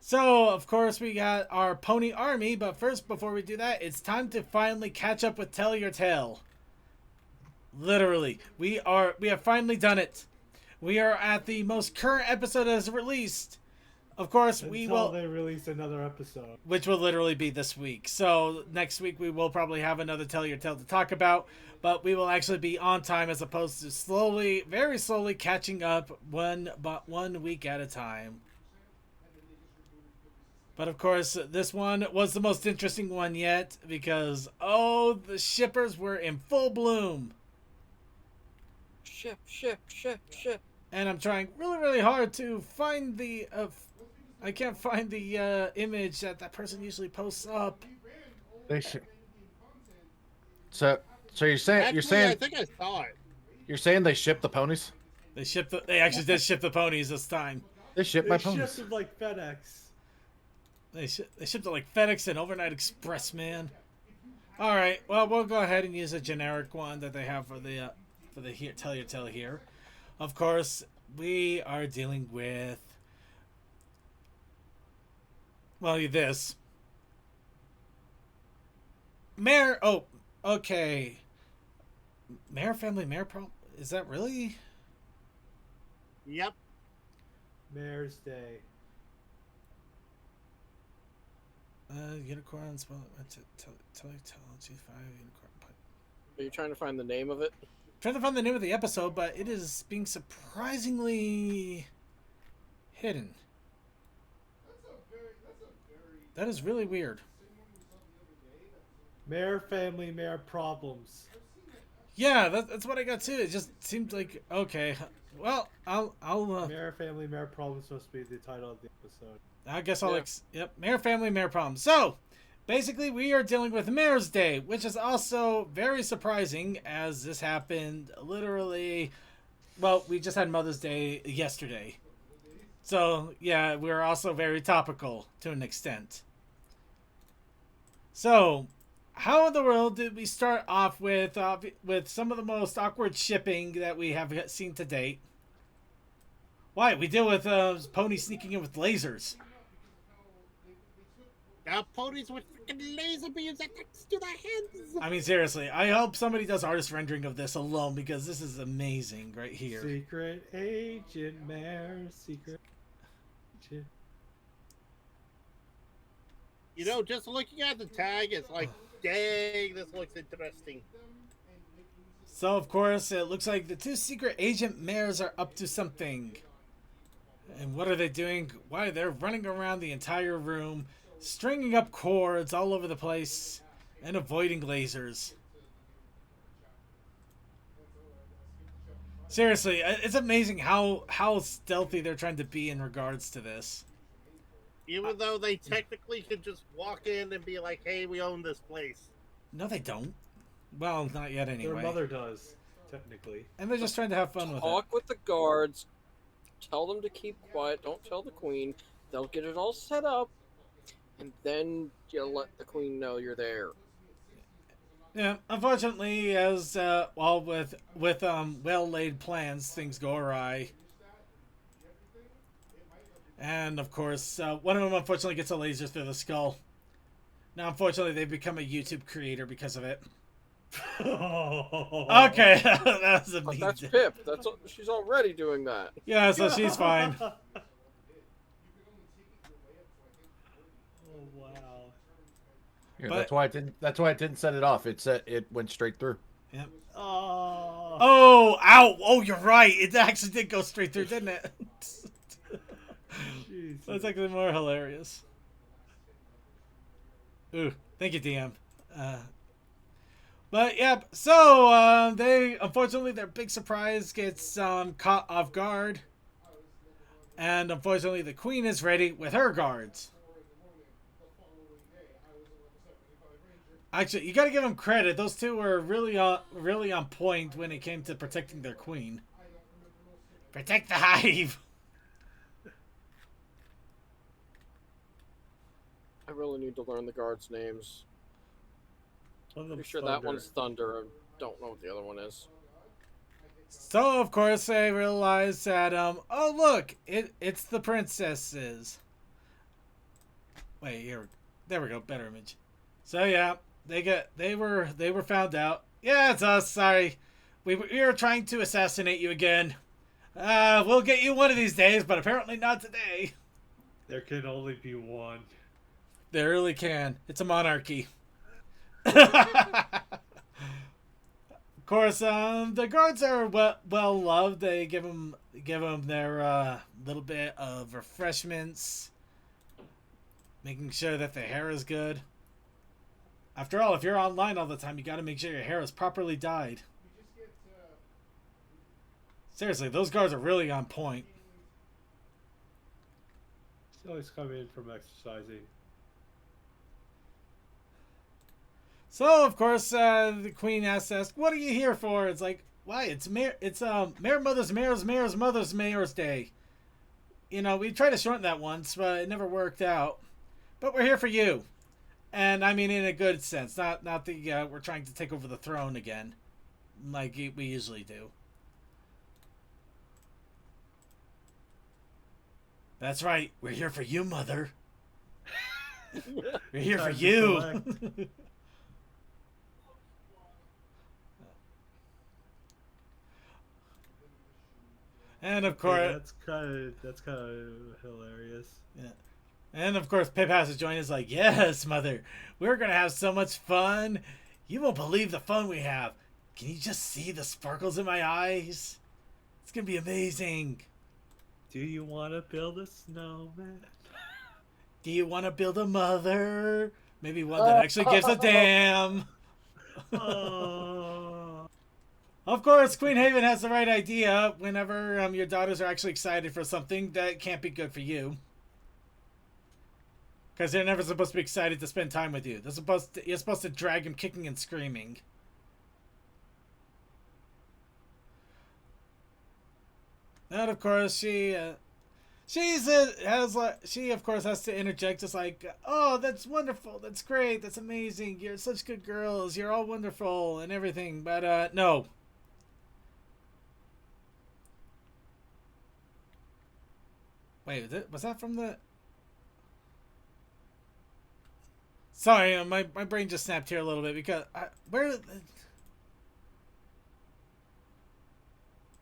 So, of course, we got our pony army, but first, before we do that, it's time to finally catch up with Tell Your Tale. Literally, we have finally done it. We are at the most current episode as released. Of course, we Until will, they release another episode. which will literally be this week. So next week we will probably have another Tell Your Tale to talk about, but we will actually be on time as opposed to slowly, very slowly catching up one week at a time. But of course, this one was the most interesting one yet because, oh, the shippers were in full bloom. Ship, ship, ship, ship. And I'm trying really, really hard to find the. I can't find the image that person usually posts up. They should. So, so you're saying Actually, I think I saw it. you're saying they ship the ponies? They actually did ship the ponies this time. They ship They my shipped ponies. them like FedEx. They shipped it like FedEx and Overnight Express, man. All right, well we'll go ahead and use a generic one that they have for the here Tell Your Tale here. Of course, we are dealing with this Mare. Oh, okay. Mare family, Mare problem. Is that really? Yep. Mayor's Day. Unicorns. Well, tell G5 unicorn. Are you trying to find the name of it? Trying to find the name of the episode, but it is being surprisingly hidden. That is really weird. Mayor family, mayor problems. Yeah, that's what I got too. It just seemed like okay. Well, I'll Mayor family, mayor problems supposed to be the title of the episode. I guess I'll Yeah. yep. Mayor family, mayor problems. So basically, we are dealing with Mayor's Day, which is also very surprising as this happened literally. Well, we just had Mother's Day yesterday, so yeah, we're also very topical to an extent. So, how in the world did we start off with some of the most awkward shipping that we have seen to date? Why we deal with Pony sneaking in with lasers. Got ponies with freaking laser beams attached to their heads. I mean, seriously, I hope somebody does artist rendering of this alone because this is amazing right here. Secret agent, mayor, secret agent. You know, just looking at the tag, it's like, dang, this looks interesting. So, of course, it looks like the two secret agent mayors are up to something. And what are they doing? Why, they're running around the entire room, stringing up cords all over the place, and avoiding lasers. Seriously, it's amazing how stealthy they're trying to be in regards to this. Even though they technically could just walk in and be like, hey, we own this place. No, they don't. Well, not yet anyway. Their mother does, technically. And they're just trying to have fun with it. Talk with the guards. Tell them to keep quiet. Don't tell the queen. They'll get it all set up, and then you'll let the queen know you're there. Yeah, unfortunately, as well with well laid plans, things go awry. And of course, one of them unfortunately gets a laser through the skull. Now, unfortunately, they've become a YouTube creator because of it. Okay, that was a But mean. that's Pip. She's already doing that. Yeah, so she's fine. Oh wow. Yeah, But- that's why I didn't. That's why I didn't set it off. It went straight through. Yep. Oh. Oh, ow! Oh, you're right. It actually did go straight through, didn't it? Jesus. That's actually more hilarious. Ooh, thank you, DM. But yeah, so they unfortunately their big surprise gets caught off guard, and unfortunately the queen is ready with her guards. Actually, you got to give them credit; those two were really on point when it came to protecting their queen. Protect the hive. I really need to learn the guards' names. One of them's Pretty sure that Thunder. one's Thunder. I don't know what the other one is. So of course they realize that oh look, it's the princesses. Wait, here. There we go. Better image. So yeah, they were found out. Yeah, it's us. Sorry, we were trying to assassinate you again. We'll get you one of these days, but apparently not today. There can only be one. They really can. It's a monarchy. Of course, the guards are well loved. They give them their little bit of refreshments, making sure that their hair is good. After all, if you're online all the time, you got to make sure your hair is properly dyed. Seriously, those guards are really on point. He's always coming in from exercising. So of course, the queen asks, "What are you here for?" It's like, "Why? It's Mayor Mother's Mayor's Day." You know, we tried to shorten that once, but it never worked out. But we're here for you, and I mean in a good sense, not the we're trying to take over the throne again, like we usually do. That's right. We're here for you, Mother. We're here for Time to you. collect. And of Yeah, course, that's kind of hilarious. yeah. And of course, Pip has to join us. Like, yes, Mother, we're gonna have so much fun. You won't believe the fun we have. Can you just see the sparkles in my eyes? It's gonna be amazing. Do you want to build a snowman? Do you want to build a mother? Maybe one that actually gives a damn. Oh. Of course, Queen Haven has the right idea. Whenever your daughters are actually excited for something, that can't be good for you. Because they're never supposed to be excited to spend time with you. You're supposed to drag them kicking and screaming. And of course, she of course has to interject, just like, "Oh, that's wonderful, that's great, that's amazing. You're such good girls. You're all wonderful and everything." But no. Wait, was that from the? Sorry, my brain just snapped here a little bit because where?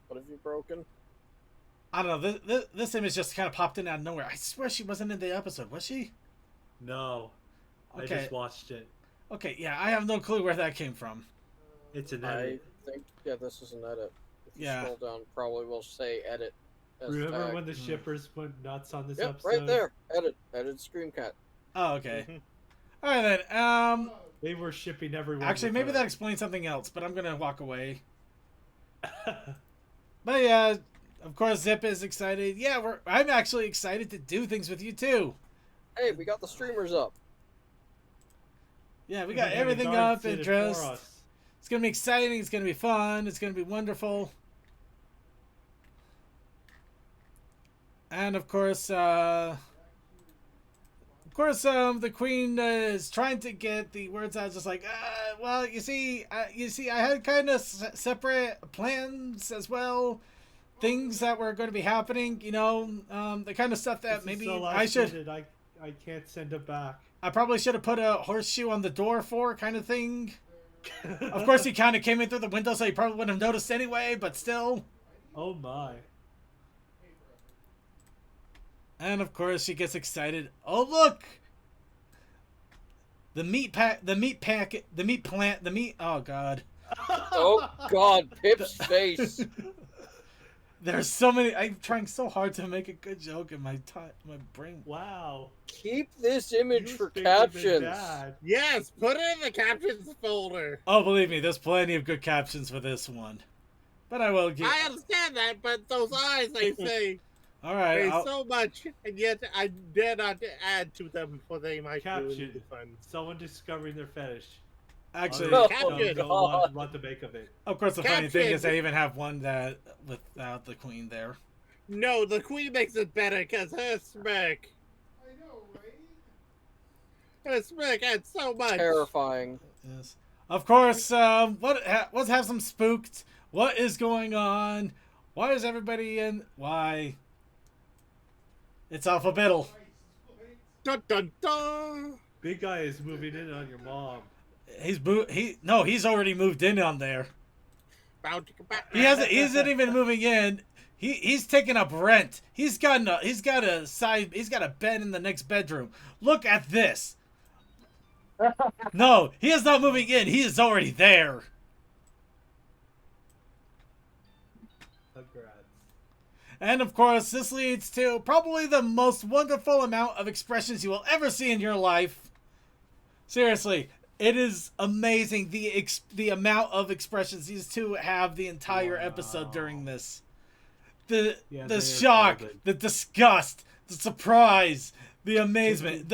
What have you broken? I don't know. This image just kind of popped in out of nowhere. I swear she wasn't in the episode, was she? No. Okay. I just watched it. Okay, yeah, I have no clue where that came from. It's an I edit. think, yeah, this is an edit. If you Yeah. scroll down, probably will say edit. As Remember tag. when the shippers went nuts on this Yep, episode? right there. Edit Scream Cat. Oh, okay. Mhm. All right then. They were shipping everyone. Actually, with maybe her. that explains something else, but I'm gonna walk away. But yeah, of course, Zip is excited. Yeah, I'm actually excited to do things with you too. Hey, we got the streamers up. Yeah, we got And the everything guards up did and it for dressed. us. It's gonna be exciting. It's gonna be fun. It's gonna be wonderful. And of course, the queen is trying to get the words out, just like, well, you see, I had kind of separate plans as well, things that were going to be happening. You know, the kind of stuff that This is maybe so I last should. minute, I can't send it back. I probably should have put a horseshoe on the door for, kind of thing. Of course, he kind of came in through the window, so he probably wouldn't have noticed anyway. But still. Oh my. And of course, she gets excited. Oh, look! The meat plant, oh god. Oh God, Pip's face. There's so many, I'm trying so hard to make a good joke in my brain. Wow. Keep this image You for speak of his captions. dad. Yes, put it in the captions folder. Oh, believe me, there's plenty of good captions for this one. But I will give. I understand that, but those eyes, they say, Alright, say so much, and yet I dare not add to them, for they might ruin Caption. the fun. Someone discovering their fetish. actually, Oh, Caption. Don't know what to make of it. of course, the funny thing is Caption. I even have one that without the queen there. No, the queen makes it better, because her smirk. I know, right? Her smirk adds so much. Terrifying. Yes. Of course, let's have some spooked. What is going on? Why is everybody in? Why? It's alphabetical. Dun dun dun. Big guy is moving in on your mom. He's already moved in on there. Bounty back. He isn't even moving in. He's taking up rent. He's got a bed in the next bedroom. Look at this. No, he is not moving in. He is already there. Congrats. And of course, this leads to probably the most wonderful amount of expressions you will ever see in your life. Seriously, it is amazing the amount of expressions these two have the entire episode during this. The shock, the disgust, the surprise, the amazement,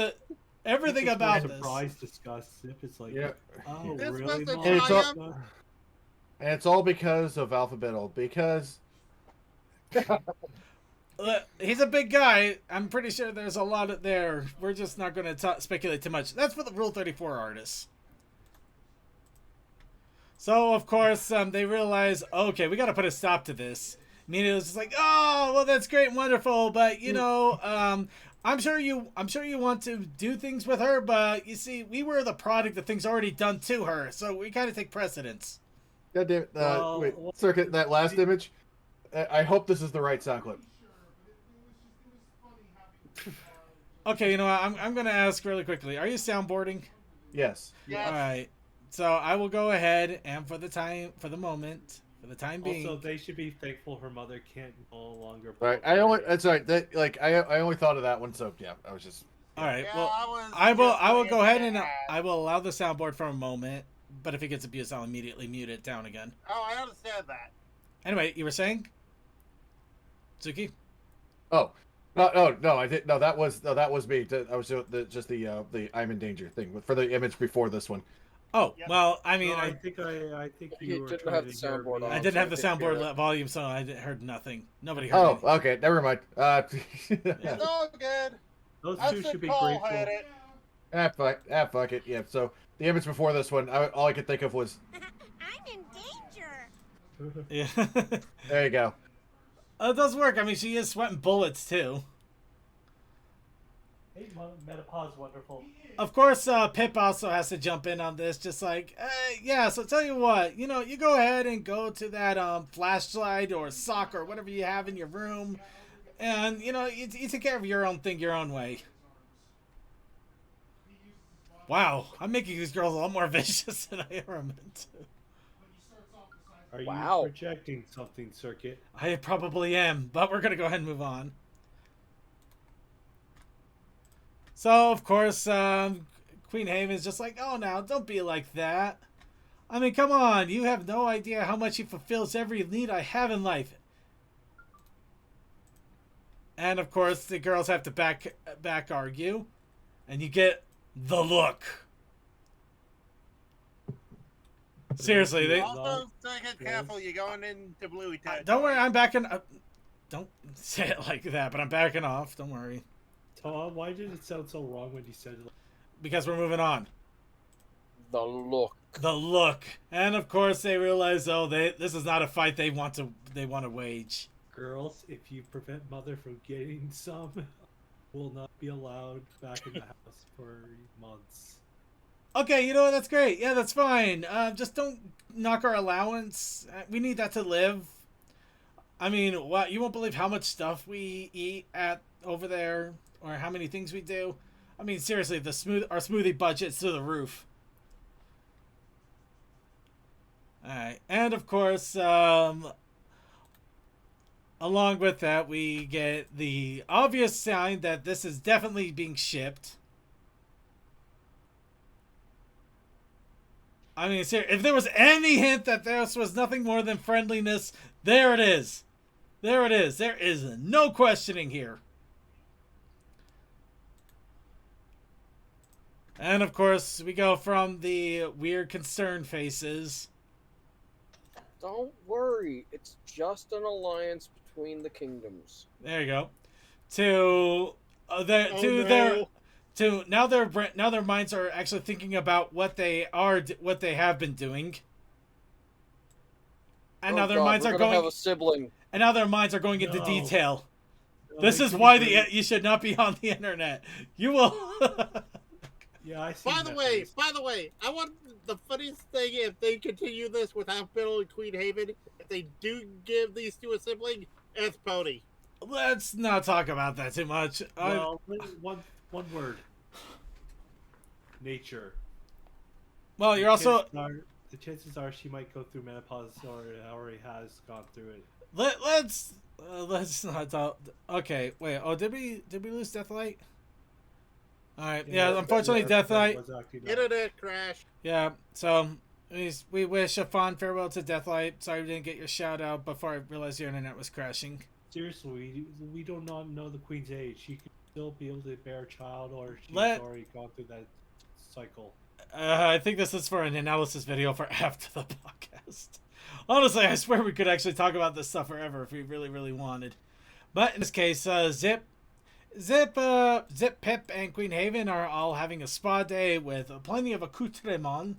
everything about this. Surprise, disgust, sip. It's like, Yeah. oh, This really? was a Mom? And it's all- triumph. And it's all because of Alphabettle. Because He's a big guy. I'm pretty sure there's a lot there. We're just not going to speculate too much. That's for the Rule 34 artists. So, of course, they realize, okay, we got to put a stop to this. Nina's just like, oh, well, that's great and wonderful, but, you know, I'm sure you want to do things with her, but, you see, we were the product of things already done to her, so we kind of take precedence. God damn it. Wait, Circuit, that last image. I hope this is the right sound clip. Okay, you know what? I'm going to ask really quickly. Are you soundboarding? Yes. Yes. All right. So I will go ahead and for the time being. Also, they should be thankful her mother can't no longer. Right. That's right. I only thought of that one, so yeah, I was just. All right. Yeah, Well, I I will go ahead and that. I will allow the soundboard for a moment. But if it gets abused, I'll immediately mute it down again. Oh, I understand that. Anyway, you were saying, Suki? Oh. No, I didn't. No, that was me. I was just the I'm in danger thing for the image before this one. Oh, Yep. well, I mean, No, I I think You you were didn't trying have to the hear soundboard me. on. I didn't have the I didn't hear soundboard it. volume, so I heard nothing. Nobody heard Oh, anything. okay, never mind. It's all good. Those I two said should be Paul grateful. had it. fuck it. Yeah. So the image before this one, all I could think of was, I'm in danger. Yeah. there you go. It does work. I mean, she is sweating bullets, too. Hey, menopause, wonderful. Of course, Pip also has to jump in on this, just like, yeah, so tell you what, you know, you go ahead and go to that flashlight or sock or whatever you have in your room, and, you know, you take care of your own thing your own way. Wow, I'm making these girls a lot more vicious than I ever meant to. Are you Wow. projecting something, Circuit? I probably am, but we're going to go ahead and move on. So, of course, Queen Haven's just like, oh, now, don't be like that. I mean, come on, you have no idea how much he fulfills every need I have in life. And, of course, the girls have to back argue. And you get the look. Seriously, they... Also, get careful. You're going into Bluey territory. Don't worry, I'm backing... don't say it like that, but I'm backing off. Don't worry. Tom, why did it sound so wrong when you said it? Because we're moving on. The look. The look. And, of course, they realize, oh, this is not a fight they want to wage. Girls, if you prevent mother from getting some, will not be allowed back in the house for months. Okay, you know what? That's great. Yeah, that's fine. Just don't knock our allowance. We need that to live. I mean, what? You won't believe how much stuff we eat over there, or how many things we do. I mean, seriously, our smoothie budget's through the roof. All right, and of course, along with that, we get the obvious sign that this is definitely being shipped. I mean, if there was any hint that this was nothing more than friendliness, there it is. There it is. There is no questioning here. And, of course, we go from the weird concerned faces. Don't worry, it's just an alliance between the kingdoms. There you go. Now their minds are actually thinking about what they have been doing. And now their minds are going have a sibling. And now their minds are going into No. detail. This is why you should not be on the internet. You will. Yeah, I see. By the way, I want the funniest thing if they continue this with Hospital and Queen Haven. If they do give these to a sibling, it's Pony. Let's not talk about that too much. Well, one word. Nature. Well, you're also. The chances are she might go through menopause or already has gone through it. Let's not talk. Okay, wait. Oh, did we lose Deathlight? All right. Yeah, unfortunately, Deathlight. Internet crash. Yeah. So we wish a fond farewell to Deathlight. Sorry we didn't get your shout out before I realized your internet was crashing. Seriously, we do not know the Queen's age. She could still be able to bear a child, or she's already gone through that cycle. I think this is for an analysis video for after the podcast. Honestly, I swear we could actually talk about this stuff forever if we really, really wanted. But in this case, Zip, Pip, and Queen Haven are all having a spa day with plenty of accoutrements.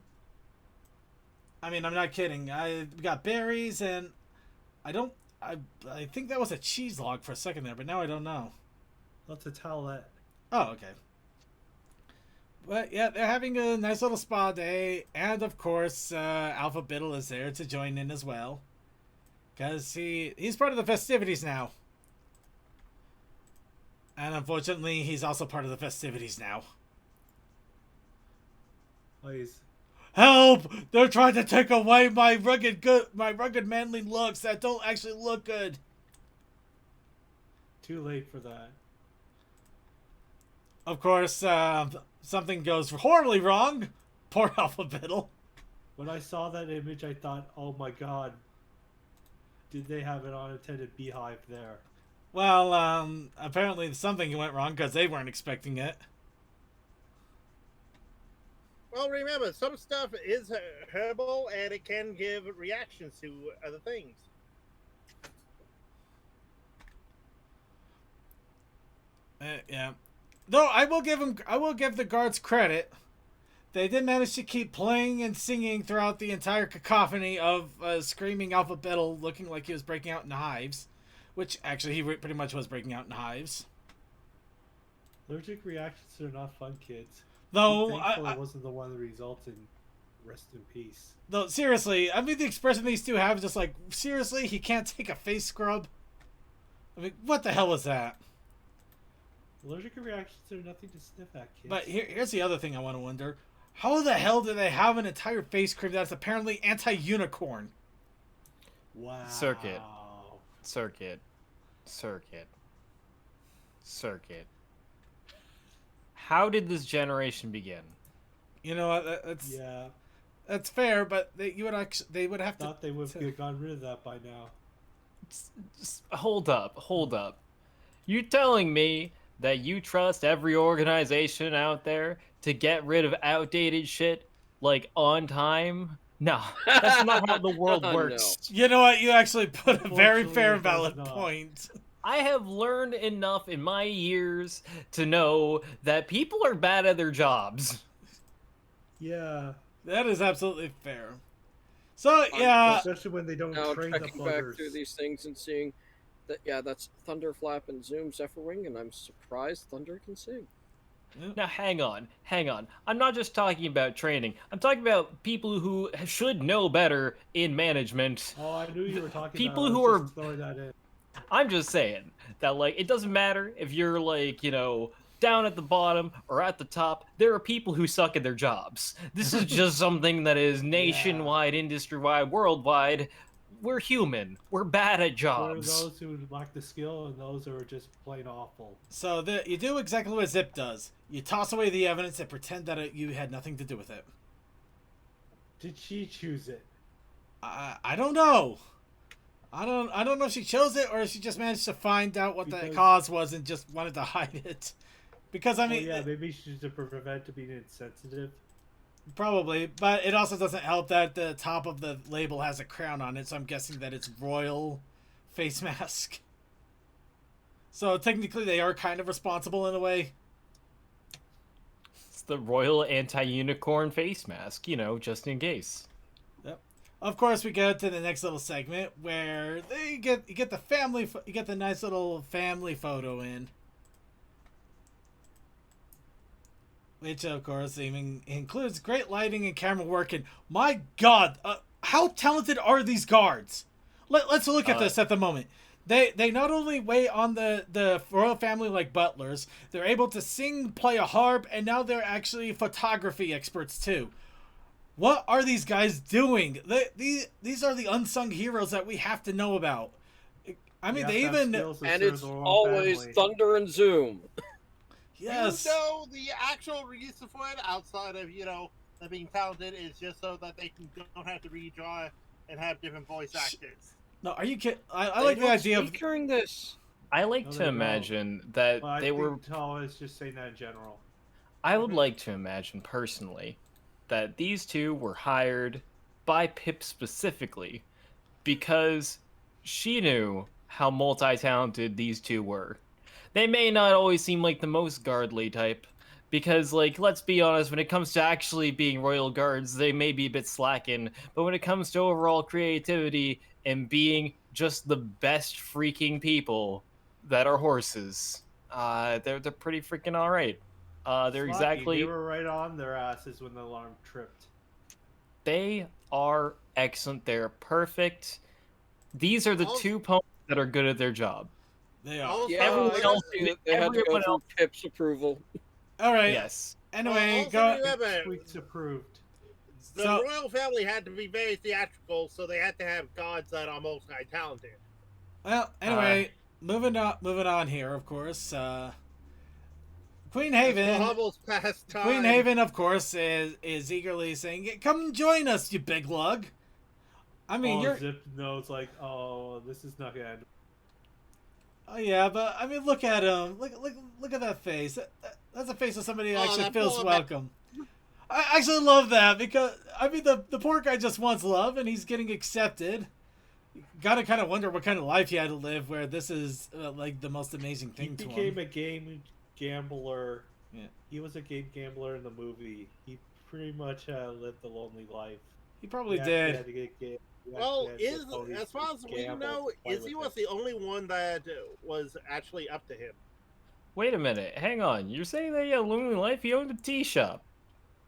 I mean, I'm not kidding. We got berries, and I think that was a cheese log for a second there, but now I don't know. That's a towelette. Oh, okay. But yeah, they're having a nice little spa day, and of course, Alpha Biddle is there to join in as well, because he's part of the festivities now. And unfortunately, he's also part of the festivities now. Please. Help! They're trying to take away my rugged manly looks that don't actually look good. Too late for that. Of course, something goes horribly wrong. Poor Alpha Biddle. When I saw that image, I thought, oh my god, did they have an unattended beehive there? Well, apparently something went wrong because they weren't expecting it. Well, remember, some stuff is herbal and it can give reactions to other things. Yeah. Though I will give the guards credit. They did manage to keep playing and singing throughout the entire cacophony of screaming Alpha Biddle looking like he was breaking out in hives. Which, actually, he pretty much was breaking out in hives. Allergic reactions are not fun, kids. Though, I wasn't the one that resulted in rest in peace. Though, seriously, I mean, the expression these two have is just like, seriously, he can't take a face scrub? I mean, what the hell was that? Allergic reactions are nothing to sniff at, kids. But here's the other thing I want to wonder. How the hell do they have an entire face cream that's apparently anti-unicorn? Wow. Circuit. How did this generation begin? You know what? That's fair, but they would have thought they would have gotten rid of that by now. Just hold up. You telling me that you trust every organization out there to get rid of outdated shit like on time? No, that's not how the world works. No. You know what? You actually put a very fair and valid point. I have learned enough in my years to know that people are bad at their jobs. Yeah. That is absolutely fair. So, yeah. Especially when they don't Now train the checking back buggers. through these things and seeing that, yeah, that's Thunderflap and Zoom Zephyrwing, and I'm surprised Thunder can sing. Now, hang on. I'm not just talking about training. I'm talking about people who should know better in management. Oh, I knew you were talking People about who are... throwing that in. I'm just saying that, like, it doesn't matter if you're, like, you know, down at the bottom or at the top. There are people who suck at their jobs. This is just something that is nationwide, industry-wide, worldwide. We're human. We're bad at jobs. There are those who lack the skill and those who are just plain awful. So you do exactly what Zip does. You toss away the evidence and pretend that you had nothing to do with it. Did she choose it? I don't know. I don't know if she chose it or if she just managed to find out what the cause was and just wanted to hide it. Because I mean, maybe she's to prevent being insensitive. Probably, but it also doesn't help that the top of the label has a crown on it, so I'm guessing that it's royal face mask. So technically, they are kind of responsible in a way. It's the royal anti-unicorn face mask, you know, just in case. Yep. of course, we go to the next little segment where you get the family, you get the nice little family photo in, which of course even includes great lighting and camera work. And my God, how talented are these guards? Let's look at this at the moment. They not only wait on the royal family like butlers, they're able to sing, play a harp, and now they're actually photography experts too. What are these guys doing? These are the unsung heroes that we have to know about. I mean, they even... And it's always Thunder and Zoom. Yes. You know, the actual reason for it, outside of, them being talented, is just so that they don't have to redraw and have different voice actors. No, are you kidding? I like the idea of... during this. I like to imagine that they were... I was just saying that in general. I would like to imagine, personally, that these two were hired by Pip specifically because she knew how multi-talented these two were. They may not always seem like the most guardly type, because, like, let's be honest, when it comes to actually being royal guards, they may be a bit slacking, but when it comes to overall creativity and being just the best freaking people that are horses, they're pretty freaking alright. They're exactly... They were right on their asses when the alarm tripped. They are excellent. They're perfect. These are the two ponies that are good at their job. They are. Yeah, everyone else they had to go through Pip's approval. All right. Yes. Anyway, go. Tweaks approved. The royal family had to be very theatrical, so they had to have gods that are multi-talented. Well, anyway, moving on here, of course. Queen Haven. Queen Haven, of course, is eagerly saying, "Come join us, you big lug." I mean, you're... Zip knows, like, oh, this is not gonna end. Oh yeah, but I mean, look at him. Look at that face. That's a face of somebody who actually feels welcome. I actually love that because I mean, the poor guy just wants love, and he's getting accepted. You gotta kind of wonder what kind of life he had to live, where this is like the most amazing thing to him. He became a game gambler. Yeah. He was a game gambler in the movie. He pretty much lived a lonely life. He probably did. Well, as far as we know, Izzy was the only one that was actually up to him. Wait a minute, hang on. You're saying that he had a lonely life? He owned a tea shop.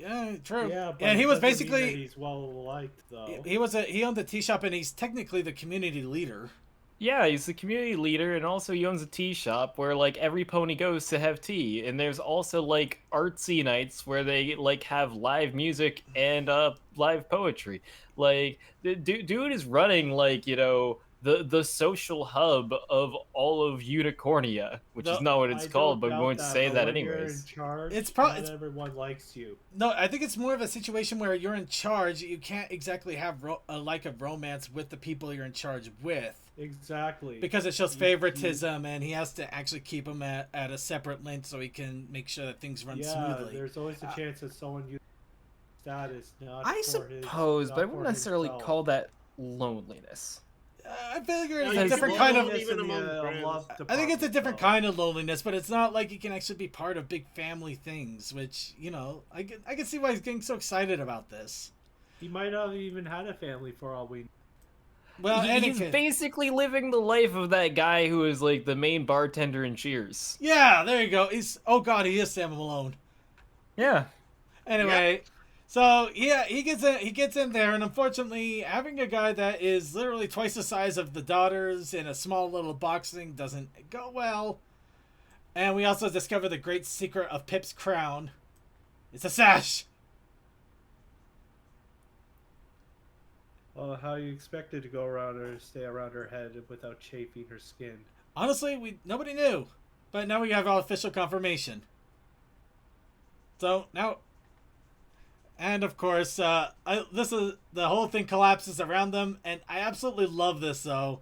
Yeah, true. Yeah, but and he was basically he's well liked though. He owned a tea shop, and he's technically the community leader. Yeah, he's the community leader, and also he owns a tea shop where, like, every pony goes to have tea. And there's also, like, artsy nights where they, like, have live music and live poetry. Like, the dude is running, like, the social hub of all of Unicornia, which is not what it's called, but I'm going to say that anyways. It's probably not everyone likes you. No, I think it's more of a situation where you're in charge. You can't exactly have a romance with the people you're in charge with. Exactly. Because it shows favoritism, and he has to actually keep them at a separate link so he can make sure that things run smoothly. There's always a chance that someone uses status not I suppose, but I wouldn't necessarily call that loneliness. I figure it's a different kind of... I think it's a different kind of loneliness, but it's not like you can actually be part of big family things, which, I can see why he's getting so excited about this. He might not have even had a family for all we know. Well, he's basically living the life of that guy who is, like, the main bartender in Cheers. Yeah, there you go. Oh god, he is Sam Malone. Yeah. Anyway, so yeah, he gets in there, and unfortunately, having a guy that is literally twice the size of the daughters in a small little boxing doesn't go well. And we also discover the great secret of Pip's crown. It's a sash. Well, how you expected to go around her, stay around her head without chafing her skin? Honestly, nobody knew, but now we have all official confirmation. So now, and of course, this is the whole thing collapses around them, and I absolutely love this though,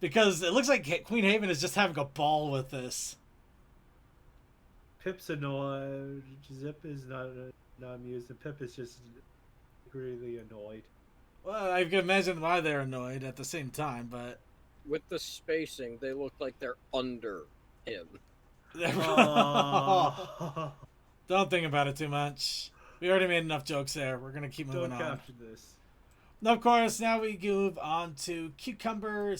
because it looks like Queen Haven is just having a ball with this. Pip's annoyed. Zip is not amused, and Pip is just really annoyed. Well, I can imagine why they're annoyed at the same time, but... With the spacing, they look like they're under him. Don't think about it too much. We already made enough jokes there. We're going to keep moving on. Don't capture this. Of course, now we move on to cucumber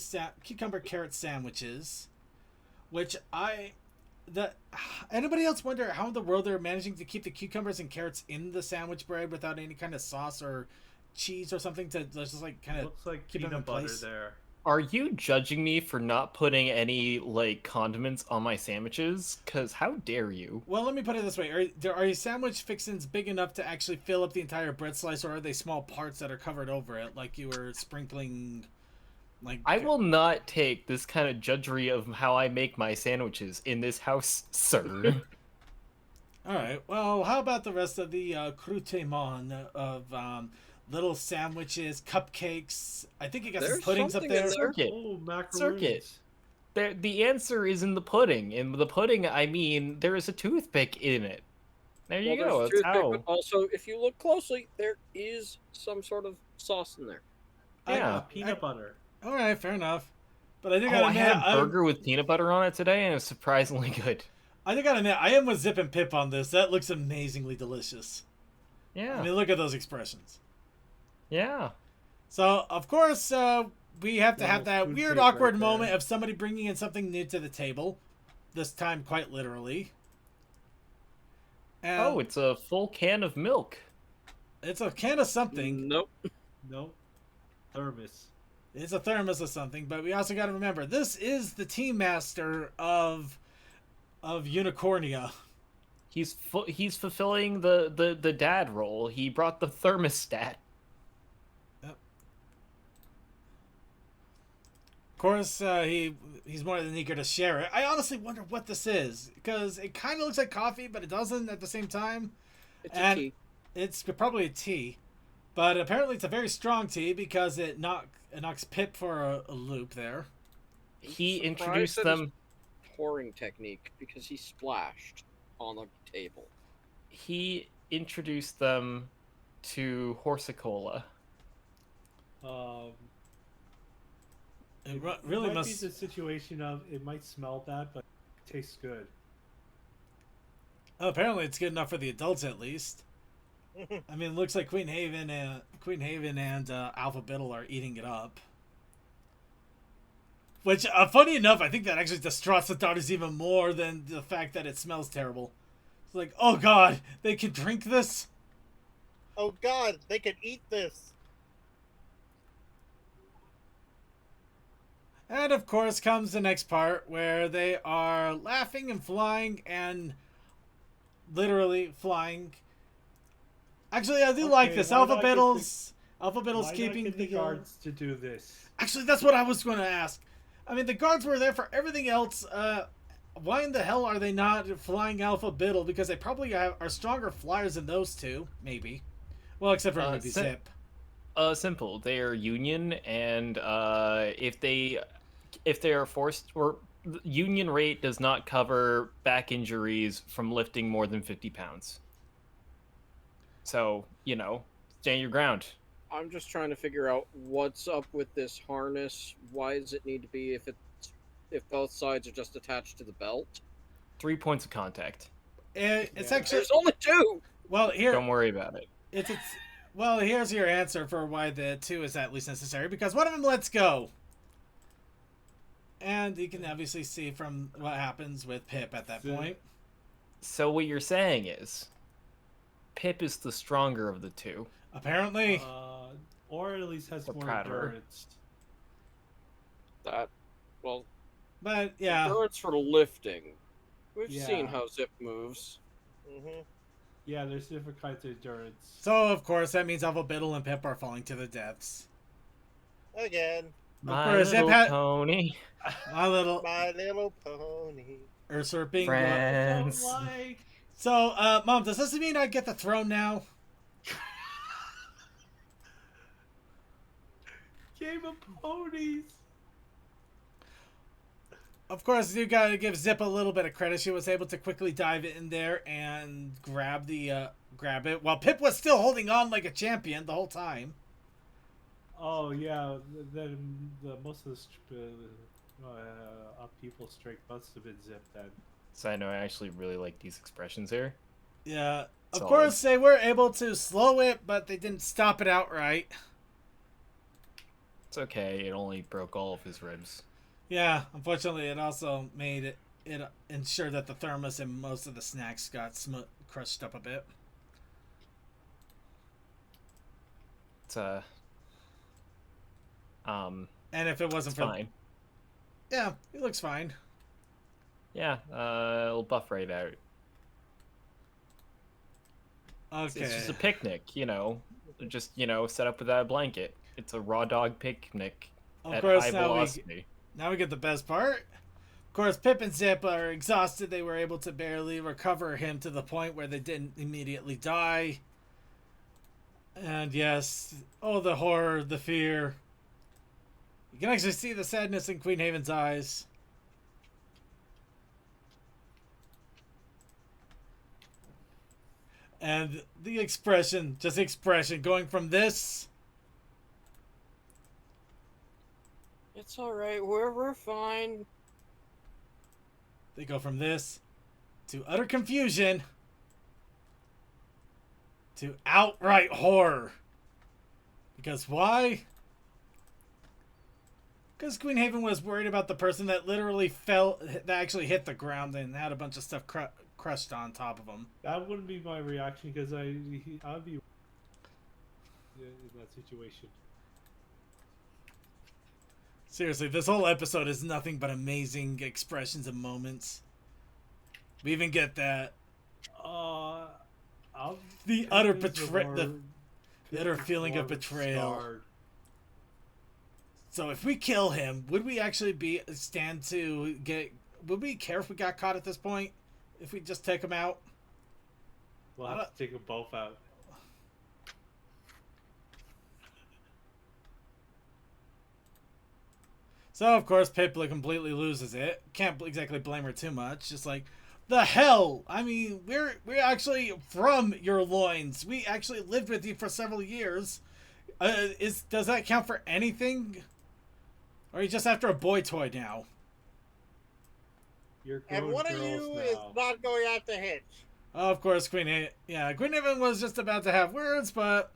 carrot sandwiches, which anybody else wonder how in the world they're managing to keep the cucumbers and carrots in the sandwich bread without any kind of sauce or cheese or something to just like kind of Looks like keep them in peanut butter place? there. Are you judging me for not putting any like condiments on my sandwiches? Cause how dare you? Well, let me put it this way: are your sandwich fixins big enough to actually fill up the entire bread slice, or are they small parts that are covered over it, like you were sprinkling? Like I will not take this kind of judgery of how I make my sandwiches in this house, sir. All right. Well, how about the rest of the croûtement of little sandwiches, cupcakes? I think you got some There's puddings up something in there. there. Circuit. Oh, macaroons. Circuit. The answer is in the pudding. In the pudding, I mean, there is a toothpick in it. There you Well, go. there's That's toothpick, how. but also, if you look closely, there is some sort of sauce in there. Yeah. Peanut butter. All right, fair enough. But I think Oh, I admit, had a burger with peanut butter on it today, and it was surprisingly good. I think I admit I am with Zip and Pip on this. That looks amazingly delicious. Yeah. I mean, look at those expressions. Yeah. So of course we have to have Almost that food weird, fight awkward right moment there. of somebody bringing in something new to the table. This time, quite literally. And Oh, it's a full can of milk. it's a can of something. Nope. Nope. Thermos. It's a thermos of something, but we also got to remember this is the team master of Unicornia. He's fulfilling the dad role. He brought the thermostat. Of course, he's more than eager to share it. I honestly wonder what this is because it kind of looks like coffee, but it doesn't at the same time. It's And- a tea. It's probably a tea, but apparently it's a very strong tea because it knocks Pip for a loop there. He Surprised introduced at his them. pouring technique because he splashed on the table. He introduced them to Horsicola. It really might must. be the situation of it might smell bad, but it tastes good. Oh, apparently, it's good enough for the adults at least. I mean, it looks like Queen Haven and Alpha Biddle are eating it up. Which, funny enough, I think that actually distraughts the daughters even more than the fact that it smells terrible. It's like, oh god, they can drink this? Oh god, they can eat this. And of course comes the next part where they are laughing and flying and literally flying. Actually, I do like Okay, this. why Alpha not get Biddle's Why keeping not get the the guards to do this? Actually, that's what I was going to ask. I mean, the guards were there for everything else. Why in the hell are they not flying Alpha Biddle? Because they probably are stronger flyers than those two, maybe. Well, except for maybe Zip. Simple. They are union, and if they are forced, or the union rate does not cover back injuries from lifting more than 50 pounds. So, stand your ground. I'm just trying to figure out what's up with this harness. Why does it need to be if both sides are just attached to the belt? 3 points of contact. It's Yeah. actually There's only two. well here. Don't worry about it. It's well, here's your answer for why the 2 is at least necessary, because one of them lets go. And you can obviously see from what happens with Pip at that point. So what you're saying is, Pip is the stronger of the two. Apparently. Or at least has The more prouder. endurance. Well, But, yeah. endurance for lifting. We've Yeah. seen how Zip moves. Mm-hmm. Yeah, there's different kinds of endurance. So, of course, that means Alpha Biddle and Pip are falling to the depths. Again, My course, Zip little had- pony. My little My Little Pony. usurping. Friends. Don't like. So, Mom, does this mean I get the throne now? Game of Ponies. Of course, you gotta give Zip a little bit of credit. She was able to quickly dive in there and grab it, while Pip was still holding on like a champion the whole time. Oh yeah, then most of the upheaval strength must have been Zip then. So I know I actually really like these expressions here. Yeah. Of Solid. course, they were able to slow it, but they didn't stop it outright. It's okay. It only broke all of his ribs. Yeah, unfortunately, it also made it ensured that the thermos and most of the snacks got crushed up a bit. It's And if it wasn't it's for fine. yeah, it looks fine. Yeah, it'll buff right out. Okay. It's just a picnic, you know. Just, set up with a blanket. It's a raw dog picnic Of at course, high now velocity. we get the best part. Of course, Pip and Zip are exhausted. They were able to barely recover him to the point where they didn't immediately die. And yes, oh, the horror, the fear. You can actually see the sadness in Queen Haven's eyes. And the expression, just expression, going from this. It's alright, we're fine. They go from this to utter confusion to outright horror. Because why? Because Queen Haven was worried about the person that literally that actually hit the ground and had a bunch of stuff crushed on top of them. That wouldn't be my reaction because I'd be in that situation. Seriously, this whole episode is nothing but amazing expressions and moments. We even get that. The utter the utter feeling of betrayal. Scarred. So if we kill him, would we actually would we care if we got caught at this point? If we just take him out? We'll have to take them both out. So, of course, Pipla completely loses it. Can't exactly blame her too much. Just like, the hell? I mean, we're actually from your loins. We actually lived with you for several years. Does that count for anything? Or are you just after a boy toy now? You're And one of you is not going out to Hitch. Oh, of course, Queen Haven was just about to have words, but...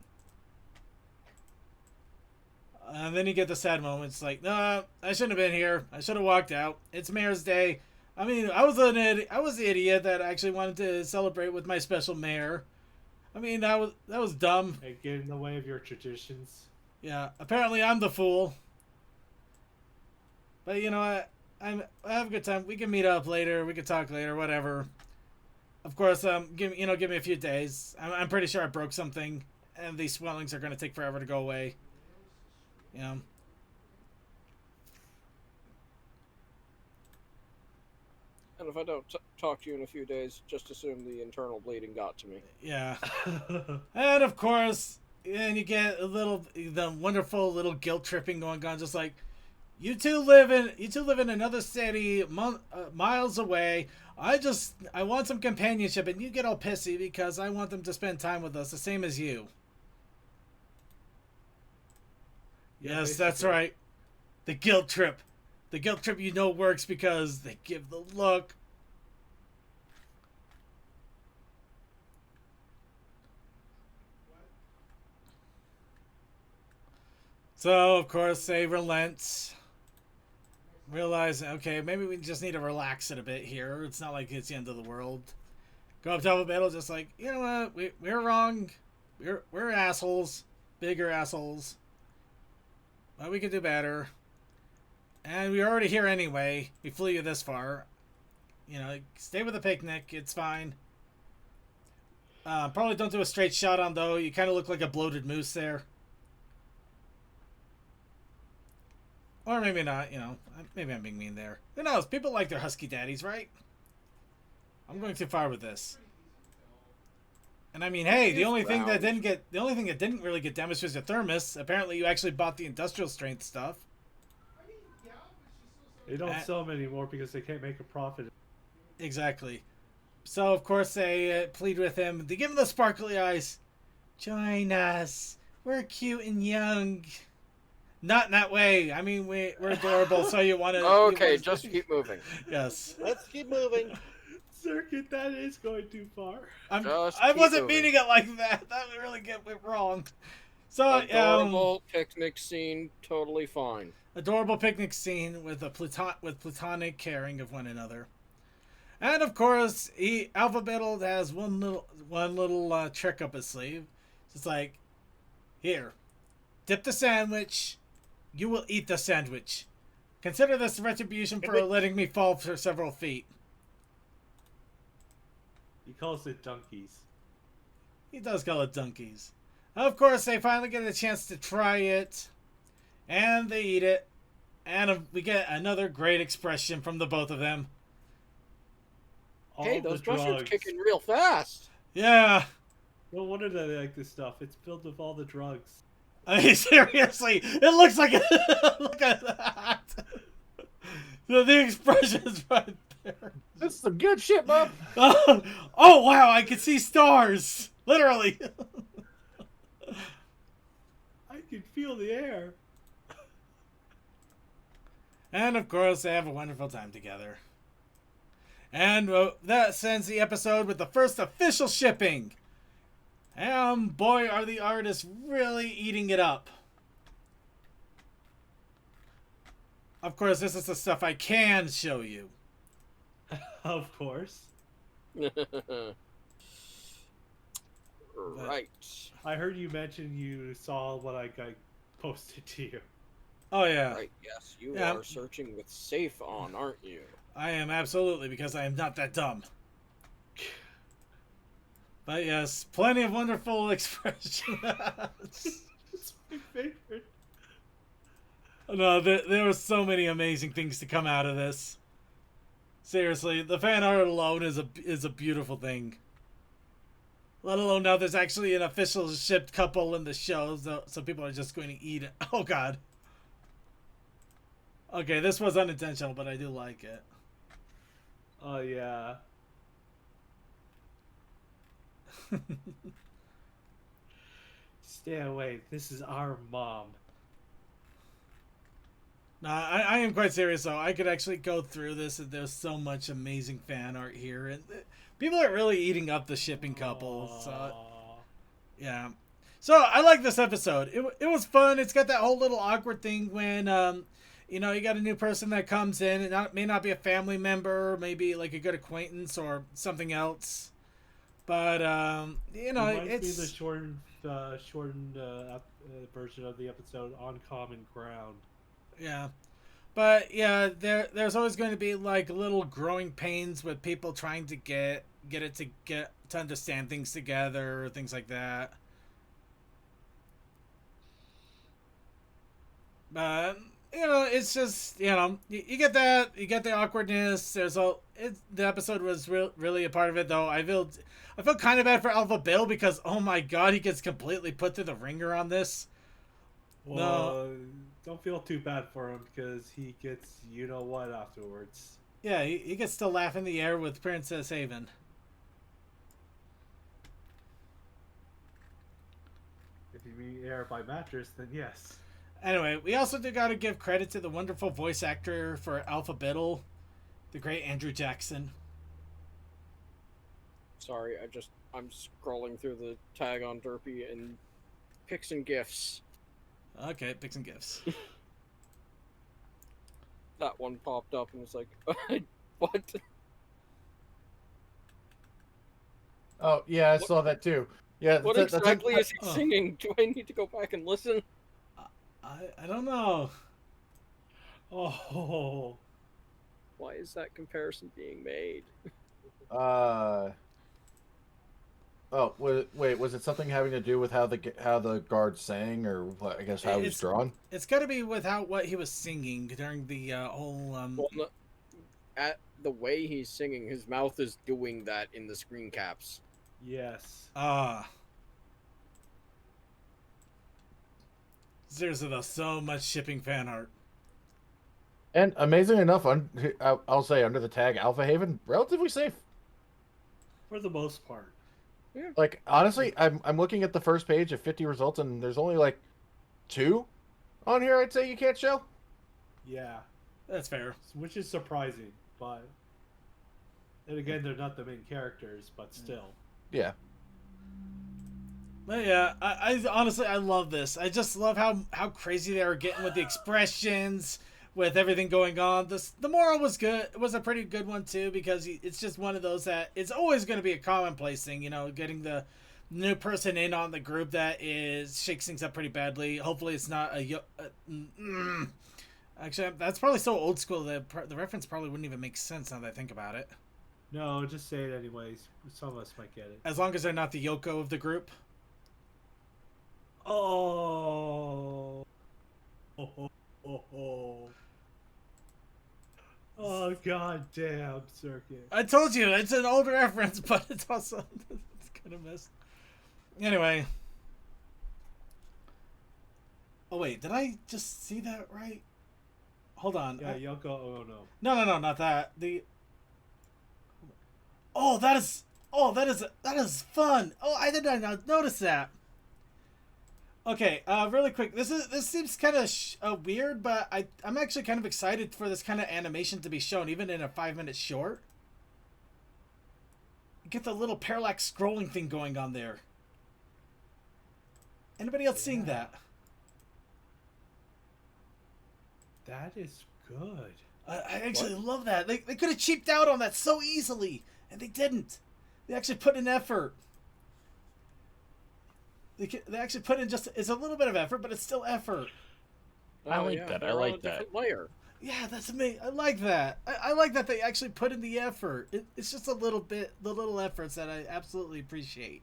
And then you get the sad moments like, nah, I shouldn't have been here. I should have walked out. It's Mayor's Day. I mean, I was the idiot that actually wanted to celebrate with my special mayor. I mean, that was dumb. Hey, get in the way of your traditions. Yeah, apparently I'm the fool. But you know what? I have a good time. We can meet up later. We can talk later. Whatever. Of course, give me a few days. I'm pretty sure I broke something, and these swellings are gonna take forever to go away. Yeah. And if I don't talk to you in a few days, just assume the internal bleeding got to me. Yeah. And of course, and you get the wonderful little guilt tripping going on, just like, you two live in another city, miles away. I want some companionship, and you get all pissy because I want them to spend time with us, the same as you. Yeah, Yes, that's right. The guilt trip. The guilt trip works because they give the look. So, of course, they relent. Realize, okay, maybe we just need to relax it a bit here. It's not like it's the end of the world. Go up to Double Battle, just like, you know what? We're wrong. We're assholes. Bigger assholes. But we could do better. And we're already here anyway. We flew you this far. You know, stay with the picnic. It's fine. Probably don't do a straight shot on, though. You kind of look like a bloated moose there. Or maybe not, you know. Maybe I'm being mean there. Who knows? People like their husky daddies, right? I'm going too far with this. And I mean, hey, the only thing that didn't really get damaged was your thermos. Apparently, you actually bought the industrial strength stuff. They don't sell them anymore because they can't make a profit. Exactly. So, of course, they plead with him. They give him the sparkly eyes. Join us. We're cute and young. Not in that way. I mean, we're adorable, so you want to... Okay, just keep moving. Yes. Let's keep moving. Circuit, that is going too far. I wasn't meaning it like that. That would really get it wrong. So, Adorable picnic scene, totally fine. adorable picnic scene with platonic caring of one another. And of course, Alpha Biddle has one little trick up his sleeve. It's like, here, dip the sandwich. You will eat the sandwich. Consider this retribution for letting me fall for several feet. He calls it donkeys. He does call it donkeys. Of course, they finally get a chance to try it, and they eat it, and we get another great expression from the both of them. Hey, All those the mushrooms drugs. kicking real fast. Yeah. No wonder they like this stuff. It's filled with all the drugs. I mean, seriously, it looks like look at that. The expressions right there. This is some good shit, Bob. Oh wow, I can see stars. Literally. I can feel the air. And of course, they have a wonderful time together. And that ends the episode with the first official shipping. And boy, are the artists really eating it up. Of course, this is the stuff I can show you. Of course. Right. I heard you mention you saw what I got posted to you. Oh yeah, Right, yes, you Yeah. are searching with safe on, aren't you? I am absolutely, because I am not that dumb. But yes, plenty of wonderful expressions. It's my favorite. No, there were so many amazing things to come out of this. Seriously, the fan art alone is a beautiful thing. Let alone now there's actually an official shipped couple in the show, so people are just going to eat it. Oh god. Okay, this was unintentional, but I do like it. Oh yeah. Stay away. This is our mom. Nah, I am quite serious though. I could actually go through this, and there's so much amazing fan art here, and people are really eating up the shipping couple. So Aw. yeah, so I like this episode. It was fun. It's got that whole little awkward thing when you know, you got a new person that comes in, and may not be a family member, maybe like a good acquaintance or something else. But you know, Reminds me of it's the shortened version of the episode on common ground. yeah. But yeah, there's always going to be like little growing pains with people trying to get to understand things together, things like that. But you know, it's just, you know, you get that, you get the awkwardness. The episode was really a part of it, though. I feel kind of bad for Alpha Bill because, oh my god, he gets completely put through the ringer on this. Well, don't feel too bad for him because he gets you know what afterwards. Yeah, he gets to laugh in the air with Princess Haven. If you mean air by mattress, then yes. Anyway, we also do got to give credit to the wonderful voice actor for Alpha Biddle, the great Andrew Jackson. Sorry, I'm scrolling through the tag on Derpy and pics and gifs. Okay, pics and gifts. That one popped up and was like, what? Oh yeah, I saw that too. Yeah. What exactly is he singing? Do I need to go back and listen? I don't know. Oh. Why is that comparison being made? Oh, wait. Was it something having to do with how the guard sang, or what, I guess how he was drawn? It's got to be with what he was singing during the whole. Well, no, at the way he's singing, his mouth is doing that in the screen caps. Yes. Seriously, though, so much shipping fan art. And amazing enough, I'll say under the tag Alpha Haven, relatively safe. For the most part. Yeah. Like honestly, I'm looking at the first page of 50 results, and there's only like 2 on here. I'd say you can't show. Yeah. That's fair. Which is surprising, but and again, they're not the main characters, but still. Yeah. But yeah, I honestly I love this. I just love how crazy they were getting with the expressions, with everything going on. The moral was good. It was a pretty good one too, because it's just one of those that it's always going to be a commonplace thing. You know, getting the new person in on the group that is shakes things up pretty badly. Hopefully, it's not actually, that's probably so old school that the reference probably wouldn't even make sense now that I think about it. No, just say it anyways. Some of us might get it. As long as they're not the Yoko of the group. Oh. Oh, oh, oh. Oh, god damn, Circuit. I told you, it's an old reference, but it's also it's kind of missed. Anyway. Oh wait, did I just see that right? Hold on. Yeah, Yoko, oh no. No, not that. Oh, that is fun. Oh, I did not notice that. Okay, really quick. This seems kind of weird, but I'm actually kind of excited for this kind of animation to be shown, even in a 5-minute short. Get the little parallax scrolling thing going on there. Anybody else seeing that? That is good. I actually love that. They could have cheaped out on that so easily, and they didn't. They actually put in effort. They actually put in it's a little bit of effort, but it's still effort. I like that. I they're on like a that. different layer. Yeah, that's amazing. I like that. I like that they actually put in the effort. It's just the little efforts that I absolutely appreciate.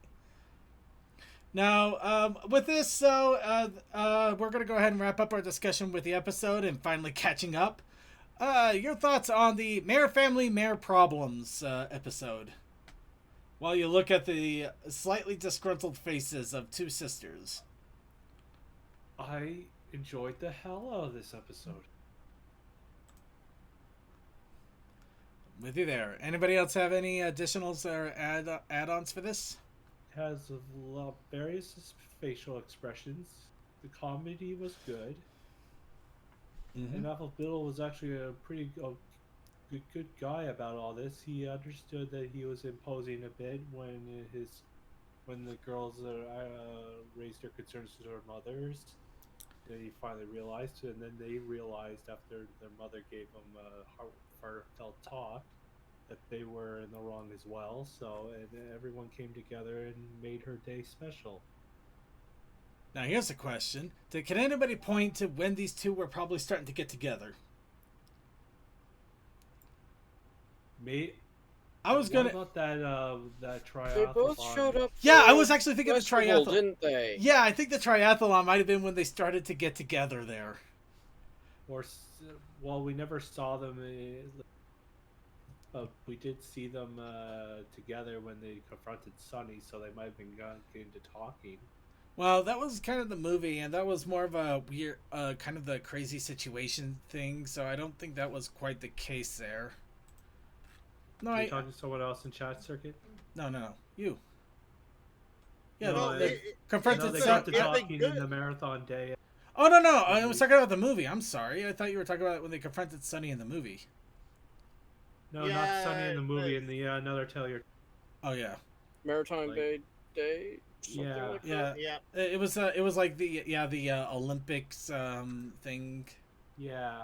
Now, with this, so we're going to go ahead and wrap up our discussion with the episode and finally catching up. Your thoughts on the Mayor Family, Mayor Problems episode? While you look at the slightly disgruntled faces of two sisters. I enjoyed the hell out of this episode. With you there. Anybody else have any additionals or add-ons for this? Has various facial expressions. The comedy was good. And Apple Bill was actually a pretty good guy about all this. He understood that he was imposing a bit when the girls raised their concerns to their mothers. They finally realized, and then they realized after their mother gave them a heartfelt talk that they were in the wrong as well. So, and everyone came together and made her day special. Now here's a question. Can anybody point to when these two were probably starting to get together? I was What about that triathlon? They both showed up. Yeah, I for was actually thinking the festival, triathlon. didn't they? Yeah, I think the triathlon might have been when they started to get together there. Well, we never saw them. We did see them together when they confronted Sunny, so they might have been getting to talking. Well, that was kind of the movie, and that was more of a weird, kind of the crazy situation thing, so I don't think that was quite the case there. No, Are you talking to someone else in chat, Circuit? No. You. Yeah, No, they confronted they Sun. got to Yeah, talking in the marathon day. Oh, no. I was talking about the movie. I'm sorry. I thought you were talking about when they confronted Sunny in the movie. No, Yeah, not Sunny in the movie. but- In the another tale you're. Oh yeah. Maritime Like- Bay Day. Something Yeah. like Yeah. that? Yeah. It was like the Olympics thing. Yeah.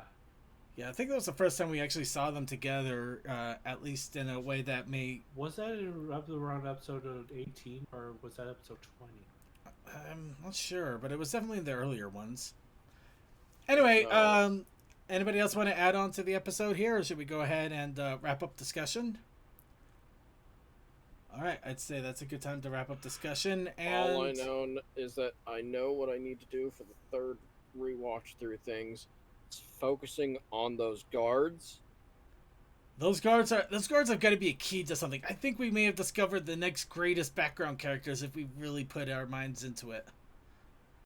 Yeah, I think that was the first time we actually saw them together, at least in a way that may. Was that around episode 18 or was that episode 20? I'm not sure, but it was definitely in the earlier ones. Anyway, anybody else want to add on to the episode here, or should we go ahead and wrap up discussion? All right, I'd say that's a good time to wrap up discussion. And All I know is that I know what I need to do for the third rewatch through things. It's focusing on those guards. those guards have got to be a key to something. I think we may have discovered the next greatest background characters if we really put our minds into it.